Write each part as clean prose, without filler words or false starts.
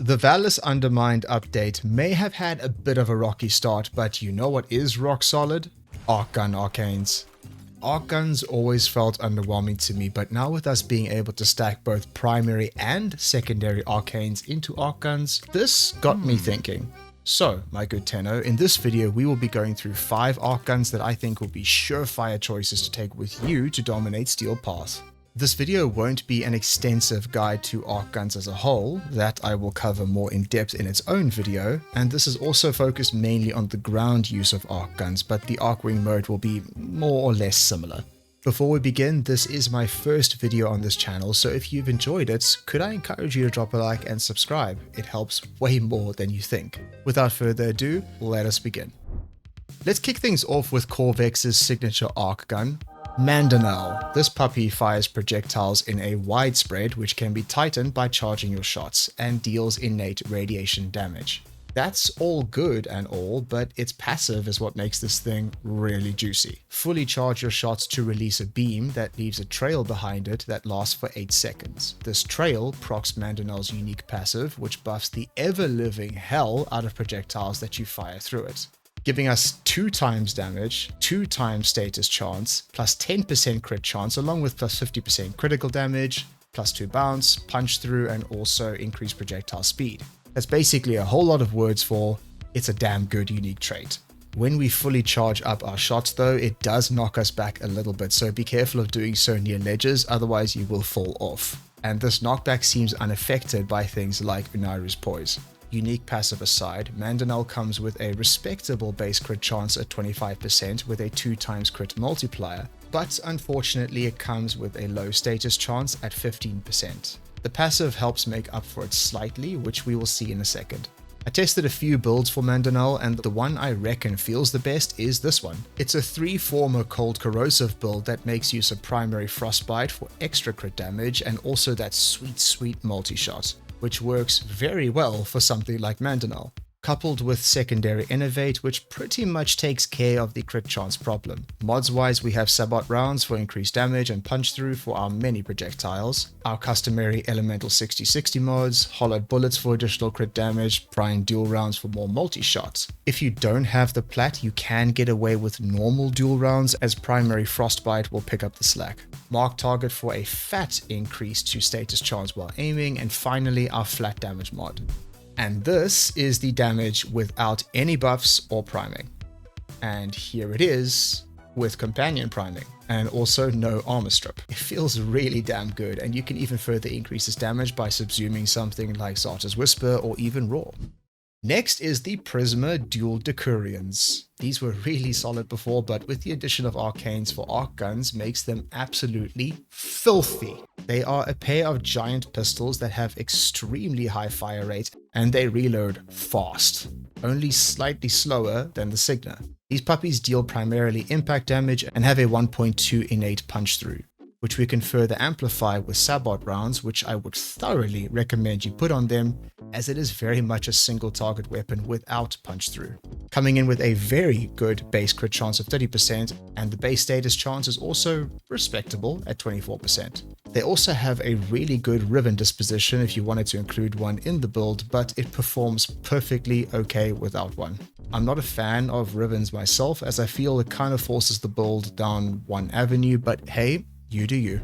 The Vallis Undermind update may have had a bit of a rocky start, but you know what is rock solid? Archgun Arcanes. Archguns always felt underwhelming to me, but now with us being able to stack both primary and secondary Arcanes into Archguns, this got me thinking. So, my good Tenno, in this video we will be going through 5 Archguns that I think will be surefire choices to take with you to dominate Steel Path. This video won't be an extensive guide to Archguns as a whole, that I will cover more in depth in its own video, and this is also focused mainly on the ground use of Archguns, but the Archwing mode will be more or less similar. Before we begin, this is my first video on this channel, so if you've enjoyed it, could I encourage you to drop a like and subscribe? It helps way more than you think. Without further ado, let us begin. Let's kick things off with Corvex's signature Archgun, Mandanel. This puppy fires projectiles in a widespread which can be tightened by charging your shots and deals innate radiation damage. That's all good and all, but its passive is what makes this thing really juicy. Fully charge your shots to release a beam that leaves a trail behind it that lasts for 8 seconds. This trail procs Mandanel's unique passive, which buffs the ever-living hell out of projectiles that you fire through it, giving us 2 times damage, 2 times status chance, plus 10% crit chance, along with plus 50% critical damage, plus 2 bounce, punch through, and also increased projectile speed. That's basically a whole lot of words for it's a damn good unique trait. When we fully charge up our shots though, it does knock us back a little bit, so be careful of doing so near ledges, otherwise you will fall off. And this knockback seems unaffected by things like Unairu's Poise. Unique passive aside, Mandanel comes with a respectable base crit chance at 25% with a 2 times crit multiplier, but unfortunately it comes with a low status chance at 15%. The passive helps make up for it slightly, which we will see in a second. I tested a few builds for Mandanel, and the one I reckon feels the best is this one. It's a 3-former cold corrosive build that makes use of primary frostbite for extra crit damage and also that sweet multi-shot, which works very well for something like Mandanel, coupled with secondary innovate, which pretty much takes care of the crit chance problem. Mods wise, we have sabot rounds for increased damage and punch through for our many projectiles, our customary elemental 60/60 mods, hollowed bullets for additional crit damage, prime dual rounds for more multi-shots. If you don't have the plat, you can get away with normal dual rounds, as primary frostbite will pick up the slack. Mark target for a fat increase to status chance while aiming, and finally our flat damage mod. And this is the damage without any buffs or priming. And here it is with companion priming and also no armor strip. It feels really damn good, and you can even further increase this damage by subsuming something like Zarta's Whisper or even Roar. Next is the Prisma Dual Decurions. These were really solid before, but with the addition of Arcanes for Archguns makes them absolutely filthy. They are a pair of giant pistols that have extremely high fire rate, and they reload fast, only slightly slower than the Signa. These puppies deal primarily impact damage and have a 1.2 innate punch through, which we can further amplify with sabot rounds, which I would thoroughly recommend you put on them, as it is very much a single target weapon without punch through. Coming in with a very good base crit chance of 30%, and the base status chance is also respectable at 24%. They also have a really good ribbon disposition if you wanted to include one in the build, but it performs perfectly okay without one. I'm not a fan of ribbons myself, as I feel it kind of forces the build down one avenue, but hey, you do you.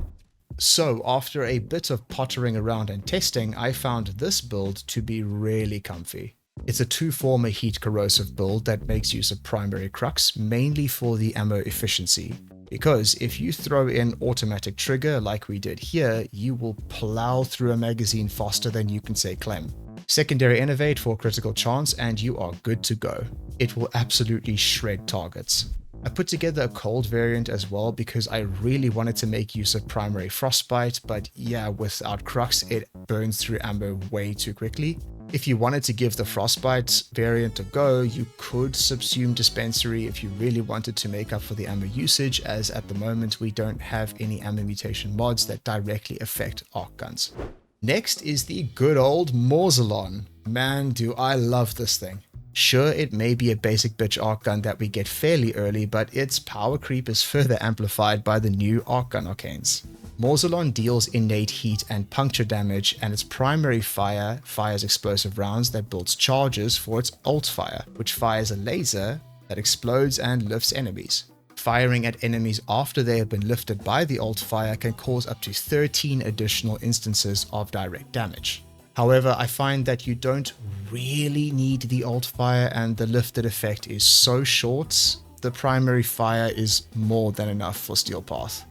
So after a bit of pottering around and testing, I found this build to be really comfy. It's a 2-former heat corrosive build that makes use of primary crux, mainly for the ammo efficiency. Because if you throw in automatic trigger like we did here, you will plow through a magazine faster than you can say clem. Secondary innovate for critical chance and you are good to go. It will absolutely shred targets. I put together a cold variant as well because I really wanted to make use of primary frostbite, but yeah, without crux it burns through ammo way too quickly. If you wanted to give the frostbite variant a go, you could subsume dispensary if you really wanted to make up for the ammo usage, as at the moment we don't have any ammo mutation mods that directly affect Archguns. Next is the good old Morzelon. Man, do I love this thing. Sure, it may be a basic bitch Archgun that we get fairly early, but its power creep is further amplified by the new Archgun Arcanes. Morzalon deals innate heat and puncture damage, and its primary fire fires explosive rounds that builds charges for its alt fire, which fires a laser that explodes and lifts enemies. Firing at enemies after they have been lifted by the alt fire can cause up to 13 additional instances of direct damage. However, I find that you don't really need the alt fire, and the lifted effect is so short, the primary fire is more than enough for Steel Path.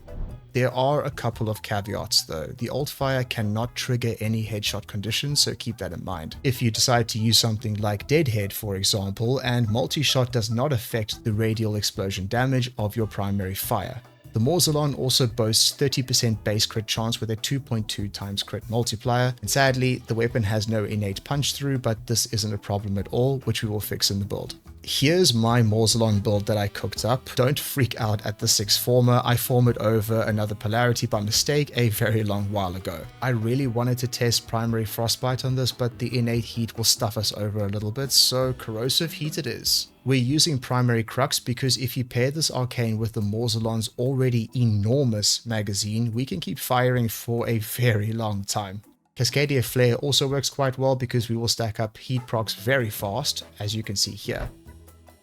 There are a couple of caveats though. The alt fire cannot trigger any headshot conditions, so keep that in mind. If you decide to use something like Deadhead for example, and multi-shot does not affect the radial explosion damage of your primary fire. The Morzalon also boasts 30% base crit chance with a 2.2 times crit multiplier, and sadly the weapon has no innate punch through, but this isn't a problem at all, which we will fix in the build. Here's my Morzalon build that I cooked up. Don't freak out at the 6 former, I formed it over another polarity by mistake a very long while ago. I really wanted to test primary frostbite on this, but the innate heat will stuff us over a little bit, so corrosive heat it is. We're using primary crux because if you pair this arcane with the Morzalon's already enormous magazine, we can keep firing for a very long time. Cascadia Flare also works quite well because we will stack up heat procs very fast, as you can see here.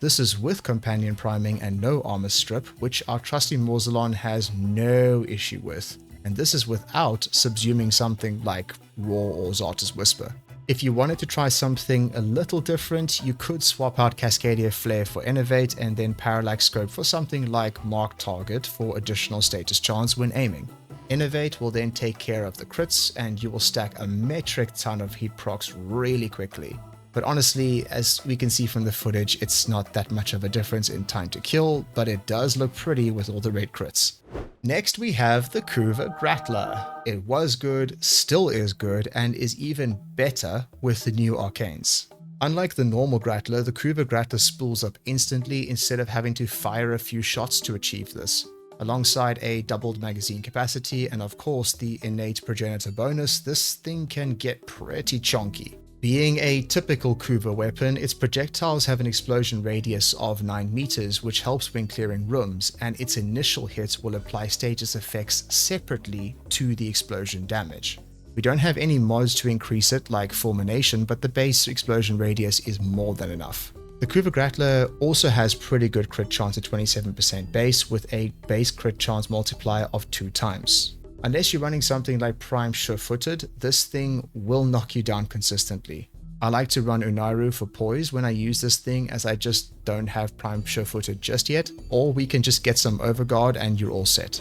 This is with companion priming and no armor strip, which our trusty Morzalon has no issue with, and this is without subsuming something like Roar or Zarta's Whisper. If you wanted to try something a little different, you could swap out Cascadia Flare for Innovate and then Parallax Scope for something like Mark Target for additional status chance when aiming. Innovate will then take care of the crits and you will stack a metric ton of heat procs really quickly. But honestly, as we can see from the footage, it's not that much of a difference in time to kill, but it does look pretty with all the red crits. Next we have the Kuva Grattler. It was good, still is good, and is even better with the new Arcanes. Unlike the normal Grattler, the Kuva Grattler spools up instantly instead of having to fire a few shots to achieve this. Alongside a doubled magazine capacity and of course the innate progenitor bonus, this thing can get pretty chonky. Being a typical Kuva weapon, its projectiles have an explosion radius of 9 meters, which helps when clearing rooms, and its initial hits will apply status effects separately to the explosion damage. We don't have any mods to increase it like Fulmination, but the base explosion radius is more than enough. The Kuva Grattler also has pretty good crit chance at 27% base, with a base crit chance multiplier of 2 times. Unless you're running something like Prime Sure-Footed, this thing will knock you down consistently. I like to run Unaru for poise when I use this thing, as I just don't have Prime Sure-Footed just yet, or we can just get some Overguard and you're all set.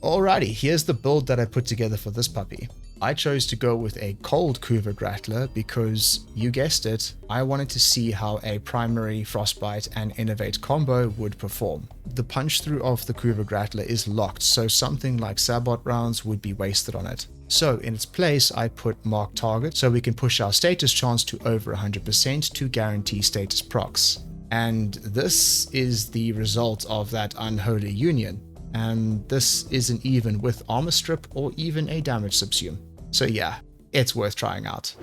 Alrighty, here's the build that I put together for this puppy. I chose to go with a cold Kuva Grattler because, you guessed it, I wanted to see how a primary Frostbite and Innovate combo would perform. The punch through of the Kuva Grattler is locked, so something like Sabot rounds would be wasted on it. So in its place, I put Mark Target so we can push our status chance to over 100% to guarantee status procs. And this is the result of that unholy union. And this isn't even with armor strip or even a damage subsume. So yeah, it's worth trying out.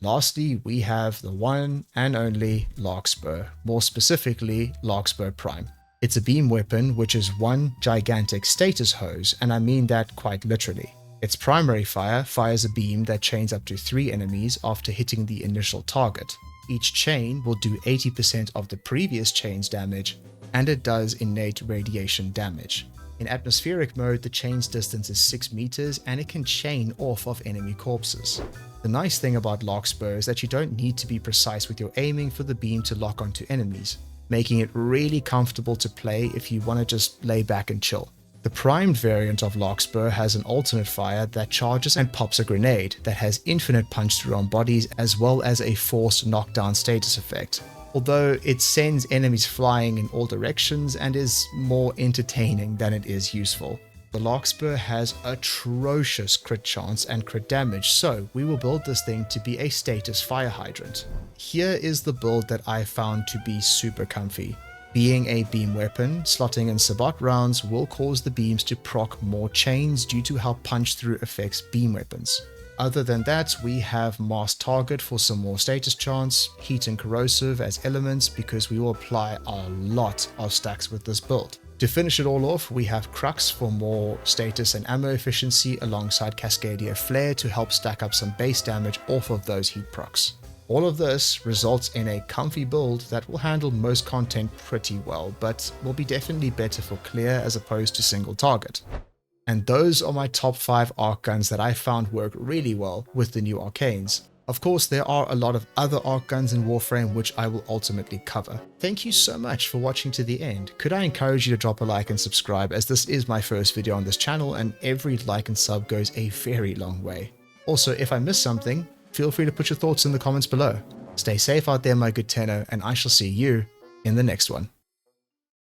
Lastly, we have the one and only Larkspur, more specifically Larkspur Prime. It's a beam weapon which is one gigantic status hose, and I mean that quite literally. Its primary fire fires a beam that chains up to 3 enemies after hitting the initial target. Each chain will do 80% of the previous chain's damage, and it does innate radiation damage. In atmospheric mode, the chain's distance is 6 meters and it can chain off of enemy corpses. The nice thing about Larkspur is that you don't need to be precise with your aiming for the beam to lock onto enemies, making it really comfortable to play if you want to just lay back and chill. The primed variant of Larkspur has an alternate fire that charges and pops a grenade that has infinite punch through on bodies as well as a forced knockdown status effect. Although it sends enemies flying in all directions and is more entertaining than it is useful. The Larkspur has atrocious crit chance and crit damage, so we will build this thing to be a status fire hydrant. Here is the build that I found to be super comfy. Being a beam weapon, slotting in Sabot rounds will cause the beams to proc more chains due to how punch through affects beam weapons. Other than that, we have Mass Target for some more status chance, Heat and Corrosive as elements because we will apply a lot of stacks with this build. To finish it all off, we have Crux for more status and ammo efficiency alongside Cascadia Flare to help stack up some base damage off of those heat procs. All of this results in a comfy build that will handle most content pretty well, but will be definitely better for clear as opposed to single target. And those are my top 5 arc guns that I found work really well with the new Arcanes. Of course, there are a lot of other arc guns in Warframe which I will ultimately cover. Thank you so much for watching to the end. Could I encourage you to drop a like and subscribe, as this is my first video on this channel and every like and sub goes a very long way. Also, if I missed something, feel free to put your thoughts in the comments below. Stay safe out there, my good Tenno, and I shall see you in the next one.